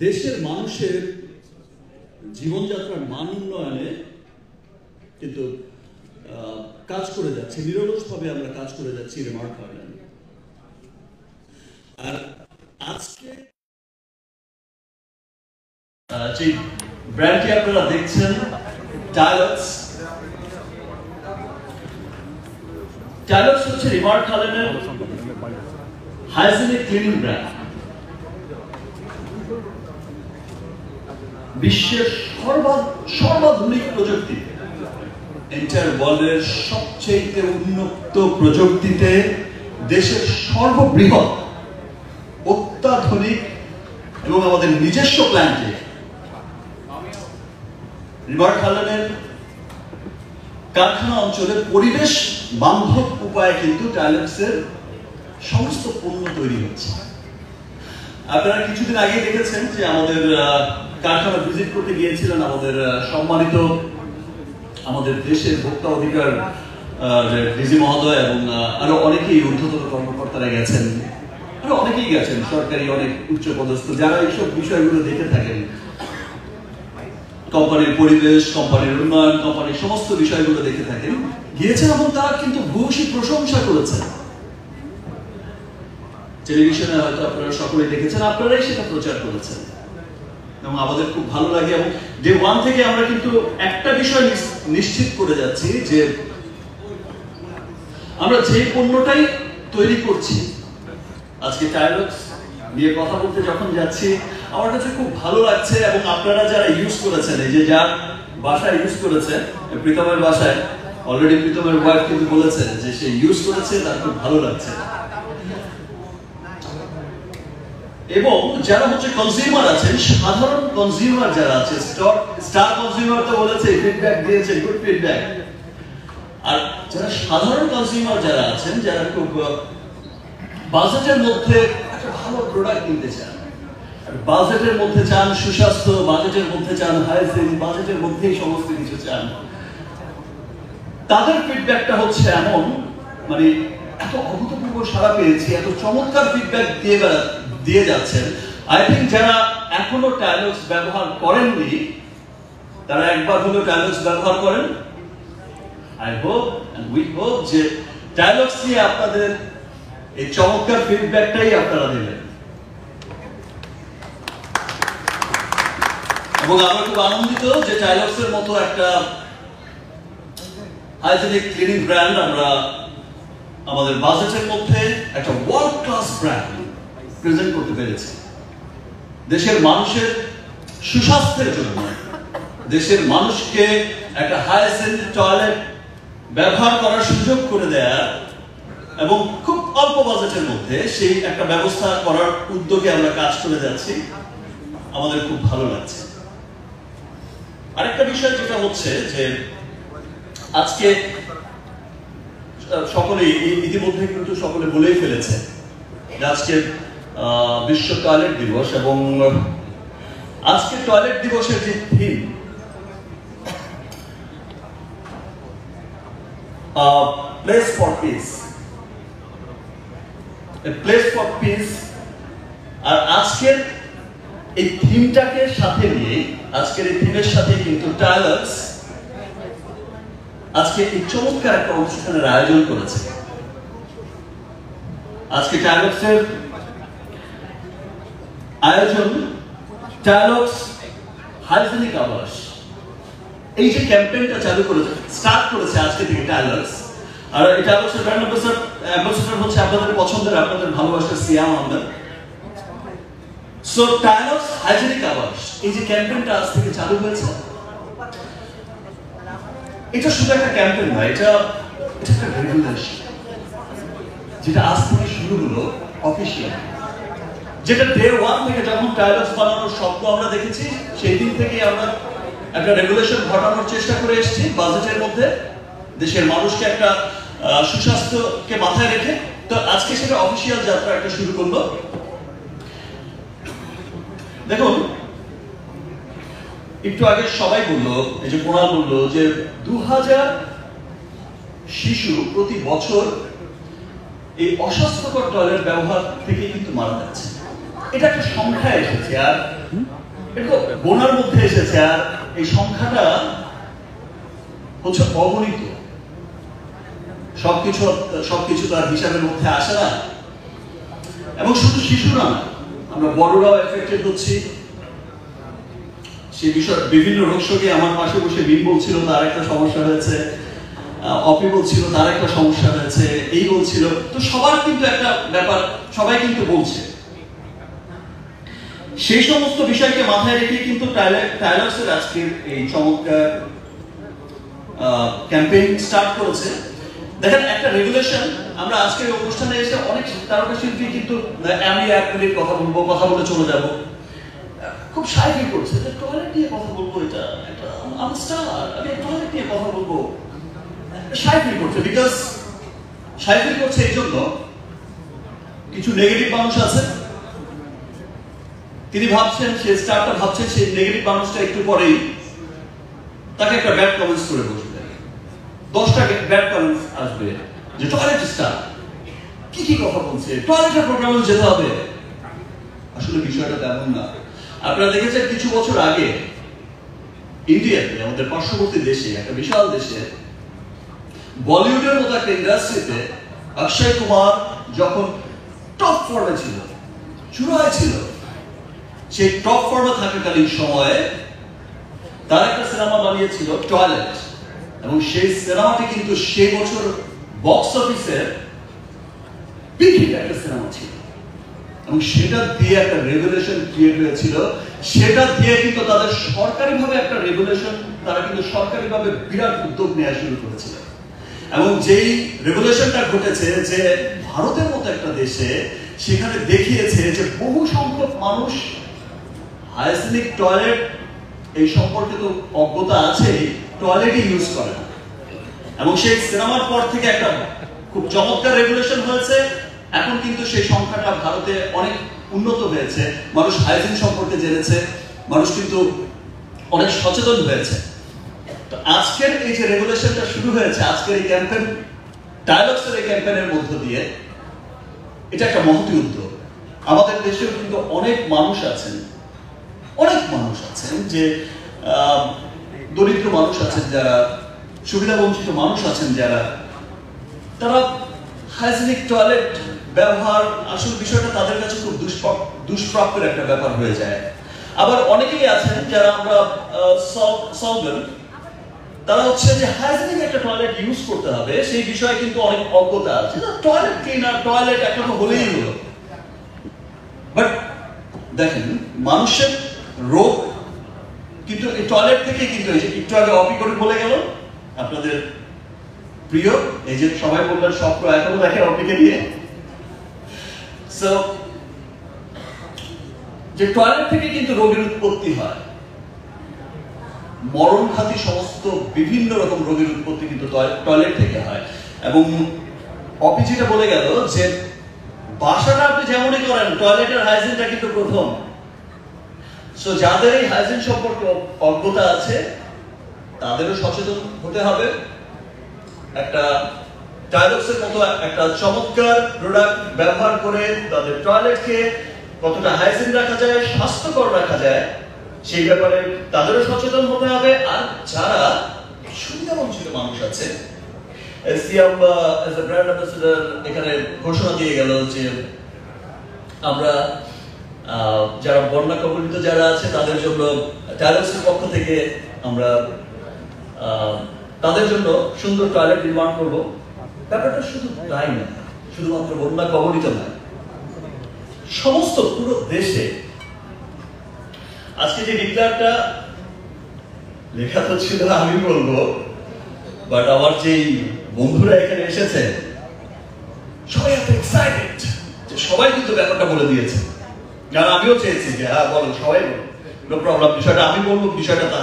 দেশের মানুষের জীবনযাত্রার মান উন্নয়নে কিন্তু কাজ করে যাচ্ছে, নিরলসভাবে আমরা কাজ করে যাচ্ছি রিমার্ক হারল্যান্ড। আর আজকে যে ব্র্যান্ডটি আপনারা দেখছেন টাইলক্স হচ্ছে রিমার্ক হারল্যান্ডের হাইজেনিক ক্লিনিং ব্র্যান্ড। বিশ্বের সর্বাধুনিক প্রযুক্তি, এন্টায়ার ওয়ার্ল্ডের সবচেয়ে উন্নত প্রযুক্তিতে দেশের সর্ববৃহৎ অত্যাধুনিক এবং আমাদের নিজস্ব প্ল্যান্টে রিমার্ক হারল্যান্ডের কারখানা অঞ্চলে পরিবেশ বান্ধব উপায়ে কিন্তু টাইলক্সের সমস্ত পণ্য তৈরি হচ্ছে। আপনারা কিছুদিন আগে দেখেছেন যে আমাদের কারখানা ভিজিট করতে গিয়েছিলেন আমাদের সম্মানিত আমাদের দেশের ভোক্তা অধিকার ডিজি মহোদয় এবং আরো অনেকেই ঊর্ধ্বতন কর্মকর্তারা গেছেন, আরো অনেকেই গেছেন, সরকারি অনেক উচ্চপদস্থ যারা এইসব বিষয়গুলো দেখে থাকেন, কোম্পানির পরিবেশ, কোম্পানির উন্নয়ন, কোম্পানির সমস্ত বিষয়গুলো দেখে থাকেন, গিয়েছেন এবং তারা কিন্তু ভূয়সী প্রশংসা করেছেন। টেলিভিশনে হয়তো আপনারা সকলেই দেখেছেন, আপনারাই সেটা প্রচার করেছেন এবং আমাদের খুব ভালো লাগে। এবং ডে ওয়ান থেকে আমরা কিন্তু একটা বিষয় নিশ্চিত করে যাচ্ছি যে আমরা যে পণ্যটাই তৈরি করছি, আজকে টাইলক্স নিয়ে কথা বলতে যখন যাচ্ছি আমার কাছে খুব ভালো লাগছে। এবং আপনারা যারা ইউজ করেছেন, এই যে যার বাসায় ইউজ করেছেন, প্রীতমের বাসায় অলরেডি প্রীতমের ওয়াইফ কিন্তু বলেছেন যে সে ইউজ করেছে, তার খুব ভালো লাগছে। এবং যারা হচ্ছে কনজিউমার আছেন, সাধারণ কনজিউমার যারা আছে, স্টার কনজিউমার তো বলেছে, ফিডব্যাক দিয়েছে, গুড ফিডব্যাক। আর যারা সাধারণ কনজিউমার যারা আছেন, যারা খুব বাজেটের মধ্যে একটা ভালো প্রোডাক্ট কিনতে চান, বাজেটের মধ্যে চান সুস্বাস্থ্য, বাজেটের মধ্যে চান হাইজিন, বাজেটের মধ্যেই সমস্ত কিছু চান, তাদের ফিডব্যাকটা হচ্ছে এমন, মানে এত অভূতপূর্ব সাড়া পেয়েছি, এত চমৎকার ফিডব্যাক দিয়ে যাচ্ছেন। আই থিঙ্ক যারা এখনো টাইলক্স ব্যবহার করেননি তারা একবার হলো টাইলক্স ব্যবহার করেন। I hope and we hope যে টাইলক্স নিয়ে আপনাদের এই চমৎকার ফিডব্যাকটাই আপনারা দিলেন। এবং আমরা খুব আনন্দিত যে টাইলক্সের মতো একটা হাইজেনিক ক্লিনিং ব্র্যান্ড আমরা আমাদের বাজেটের মধ্যে একটা ওয়ার্ল্ড ক্লাস ব্র্যান্ড প্রেজেন্ট করতে পেরেছি। দেশের মানুষের সুস্বাস্থ্যের জন্য, দেশের মানুষকে একটা হাইজেন টয়লেট ব্যবহার করার সুযোগ করে দেয়া এবং খুব অল্প বাজেটের মধ্যে সেই একটা ব্যবস্থা করার উদ্যোগে আমরা কাজ করে যাচ্ছি, আমাদের খুব ভালো লাগছে। আরেকটা বিষয় যেটা হচ্ছে যে আজকে সকলেই ইতিমধ্যে কিন্তু সকলে বলেই ফেলেছে যে আজকে বিশ্ব টয়লেট দিবস, এবং আজকে টয়লেট দিবসের যে theme place for peace, place for peace, আর আজকের এই থিমটাকে সাথে নিয়ে, আজকের এই থিমের সাথে কিন্তু টাইলক্স আজকে এই চমৎকার একটা অনুষ্ঠানের আয়োজন করেছে। আজকে টাইলক্সের আয়োজন টাইলক্স হাইজেনিক আবাস, এই যে ক্যাম্পেইনটা চালু করেছে, স্টার্ট করেছে আজকে থেকে টাইলক্স। আর এই টাইলক্সের ব্র্যান্ড অ্যাম্বাসেডর হচ্ছে আপনাদের পছন্দের, আপনাদের ভালোবাসার সিয়াম আহমেদ। সো টাইলক্স হাইজেনিক আবাস, এই যে ক্যাম্পেইনটা আজ থেকে চালু হয়েছে, এটা শুধু একটা ক্যাম্পেইন নয়, এটা একটা রেগুলেশন যেটা আজ থেকে শুরু হলো অফিসিয়াল, যেটা ডে ওয়ান থেকে যখন টাইলক্স বানানোর স্বপ্ন আমরা দেখেছি, সেই দিন থেকে আমরা একটা রেগুলেশন ঘটানোর চেষ্টা করে এসেছি বাজেটের মধ্যে, দেশের মানুষকে একটা সুস্বাস্থ্যকে মাথায় রেখে। তো আজকে সেটা অফিসিয়াল যাত্রা একটা শুরু করলো। দেখুন, একটু আগে সবাই বললো, এই যে কোরআন বললো যে 2000 শিশু প্রতি বছর এই অস্বাস্থ্যকর টয়লেট ব্যবহার থেকে কিন্তু মারা যাচ্ছে। এটা একটা সংখ্যা এসেছে, আর এটা গোনার মধ্যে এসেছে, আর এই সংখ্যাটা হচ্ছে অগণিত। সবকিছু তার হিসাবের মধ্যে আসে না। এবং শুধু শিশুরা না, আমরা বড়রাও এফেক্টেড হচ্ছি। সেই বিষয়ে বিভিন্ন রোগশোকে আমার পাশে বসে বিন বলছিল তার একটা সমস্যা হয়েছে, অপি বলছিল তার একটা সমস্যা হয়েছে, এই বলছিল। তো সবার কিন্তু একটা ব্যাপার, সবাই কিন্তু বলছে। সেই সমস্ত বিষয়কে মাথায় রেখে কিন্তু টাইলার্সের আজকের এই চমৎকার ক্যাম্পেইন স্টার্ট করেছে। দেখেন, একটা রেগুলেশন, আমরা আজকের অনুষ্ঠানে এসে অনেক তারকা শিল্পী কিন্তু আমি 1 মিনিট কথা বলবো, কথা বলে চলে যাব, খুব শাই ফিল করছে যে টয়লেট নিয়ে কথা বলবো, এটা একটা আমি স্টার, আমি টয়লেট নিয়ে কথা বলবো, শাই ফিল করছে। বিকজ শাই ফিল করছে এই জন্য কিছু নেগেটিভ মানুষ আছে, তিনি ভাবছেন, সে স্টারটা ভাবছেন সেই নেগেটিভ মানুষটা একটু পরেই তাকে একটা ব্যাড কমেন্টস করে বসবে, 10টা ব্যাড কমেন্টস আসবে যে টয়লেট স্টার কি কথা বলছে, টয়লেটের প্রোগ্রামে যেতে হবে। আসলে বিষয়টা তেমন না। আপনারা দেখেছেন কিছু বছর আগে ইন্ডিয়াতে, আমাদের পার্শ্ববর্তী দেশে, একটা বিশাল দেশে, বলিউডের মতো একটা ইন্ডাস্ট্রিতে অক্ষয় কুমার যখন টপ ফর্মে ছিল, চূড়ায় ছিল, সেই টপ ফর্মে থাকাকালীন সময়ে তার একটা সিনেমা বানিয়েছিল টয়লেট, এবং সেই সিনেমাটি কিন্তু সেই বছর বক্স অফিসের বিগ হিট একটা সিনেমা ছিল, এবং সেটা দিয়ে একটা রেগুলেশন ক্রিয়েট হয়েছিল। সেটা দিয়ে কিন্তু তাদের সরকারিভাবে একটা রেগুলেশন, তারা কিন্তু সরকারিভাবে বিরাট উদ্যোগ নেওয়া শুরু করেছিল। এবং যেই রেগুলেশনটা ঘটেছে যে ভারতের মতো একটা দেশে, সেখানে দেখিয়েছে যে বহু সংখ্যক মানুষ হাইজেনিক টয়লেট এই সম্পর্কে তো অজ্ঞতা আছে, টয়লেটই ইউজ করে না। এবং সেই সিনেমার পর থেকে একটা খুব চমৎকার রেগুলেশন হয়েছে। এখন কিন্তু সেই সংখ্যাটা ভারতে অনেক উন্নত হয়েছে, মানুষ হাইজিন সম্পর্কে জেনেছে, মানুষ কিন্তু অনেক সচেতন হয়েছে। তো আজকের এই যে রেগুলেশনটা শুরু হয়েছে, আজকের এই ক্যাম্পেইন, টাইলার্সের এই ক্যাম্পেইনের মধ্য দিয়ে, এটা একটা মহতি উদ্যোগ। আমাদের দেশেও কিন্তু অনেক মানুষ আছেন যে দরিদ্র মানুষ আছেন, যারা সুবিধা বঞ্চিত মানুষ আছেন, যারা তারা হাইজেনিক টয়লেট ব্যবহার, আসল বিষয়টা তাদের কাছে খুব দুষ্প্রাপ্যের একটা ব্যাপার হয়ে যায়। আবার অনেকেই আছেন যারা আমরা সলভেন্ট, তারা হচ্ছে যে হাইজেনিক একটা টয়লেট ইউজ করতে হবে সেই বিষয়ে কিন্তু অনেক অজ্ঞতা আছে। টয়লেট ক্লিনার, টয়লেট একটা হলেই হলো। বাট দেখেন, মানুষের রোগ কিন্তু এই টয়লেট থেকে কিন্তু, এই যে একটু আগে অপি করে বলে গেল আপনাদের প্রিয়, এই যে সবাই বললেন স্বপ্ন, এখনো দেখেন অপিকে নিয়ে। সো যে টয়লেট থেকে কিন্তু রোগের উৎপত্তি হয়, মরণঘাতী সমস্ত বিভিন্ন রকম রোগের উৎপত্তি কিন্তু টয়লেট থেকে হয়। এবং অপি যেটা বলে গেল যে বাসাটা আপনি যেমনই করেন, টয়লেটের হাইজিনটা কিন্তু প্রথম। সো যাদের এই হাইজিন সম্পর্কে অজ্ঞতা আছে, তাদেরও সচেতন হতে হবে। একটা টাইলার্সের মতো একটা চমৎকার প্রোডাক্ট ব্যবহার করে তাদের টয়লেটকে কতটা হাইজিন রাখা যায়, স্বাস্থ্যকর রাখা যায়, সেই ব্যাপারে তাদেরও সচেতন হতে হবে। আর যারা সুবিধাবঞ্চিত মানুষ আছে, সিয়াম এজ এ ব্র্যান্ড অ্যাম্বাসেডর এখানে ঘোষণা দিয়ে গেল যে আমরা যারা বন্যা কবলিত যারা আছে তাদের জন্য টাইলার্সের পক্ষ থেকে আমরা তাদের জন্য সুন্দর টয়লেট নির্মাণ করব। ব্যাপারটা শুধু তাই না, শুধুমাত্র বন্যা কবলিত নয়, সমস্ত পুরো দেশে। আজকে যে ডিক্লারটা লেখা তো ছিল আমি বলবো, বাট আমার যে বন্ধুরা এখানে এসেছে সবাই এত এক্সাইটেড যে সবাই কিন্তু ব্যাপারটা বলে দিয়েছে। কারণ আমিও চেয়েছি যে হ্যাঁ বলো, সবাই বলো, নো প্রবলেম, বিষয়টা আমি বলবো, বিষয়টা তা।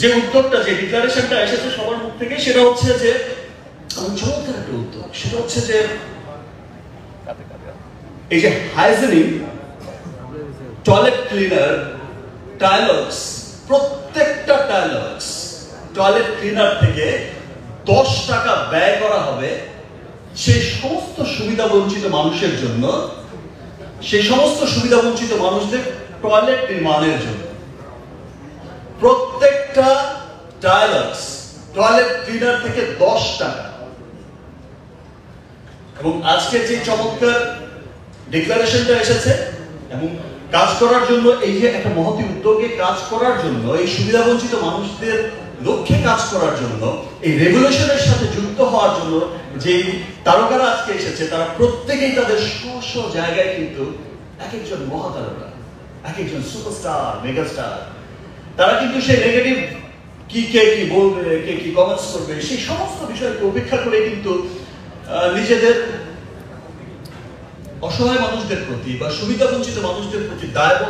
যে উদ্যোগটা, যে ডিক্লারেশনটা এসেছে সবার মুখ থেকে, সেটা হচ্ছে যে চমৎকার একটা উদ্যোগ। সেটা হচ্ছে যে এই যে হাইজেনিক টয়লেট ক্লিনার, টাইলার্স, প্রত্যেকটা টাইলার্স টয়লেট ক্লিনার থেকে 10 টাকা ব্যয় করা হবে সেই সমস্ত সুবিধা বঞ্চিত মানুষের জন্য, সেই সমস্ত সুবিধা বঞ্চিত মানুষদের টয়লেট নির্মাণের জন্য। প্রত্যেকটা টয়লেট ক্লিনার থেকে 10 টাকা। এবং আজকে যে চমৎকার ডিক্লারেশনটা এসেছে এবং কাজ করার জন্য, এই যে একটা মহতি উদ্যোগে কাজ করার জন্য, এই সুবিধা বঞ্চিত মানুষদের লক্ষ্যে কাজ করার জন্য, এই রেভলিউশনের সাথে যুক্ত হওয়ার জন্য যে তারকারা আজকে এসেছে, তারা প্রত্যেকেই তাদের স্ব জায়গায় কিন্তু এক একজন মহাতারকা, এক একজন সুপারস্টার, মেগাস্টার। তারা কিন্তু সেই নেগেটিভ কে কি বলবে, কে কি কমেন্টস করবে, সেই সমস্ত বিষয়কে উপেক্ষা করে কিন্তু নিজেদের অসহায় মানুষদের প্রতি বা সুবিধা বঞ্চিত মানুষদের প্রতি দায়বদ্ধ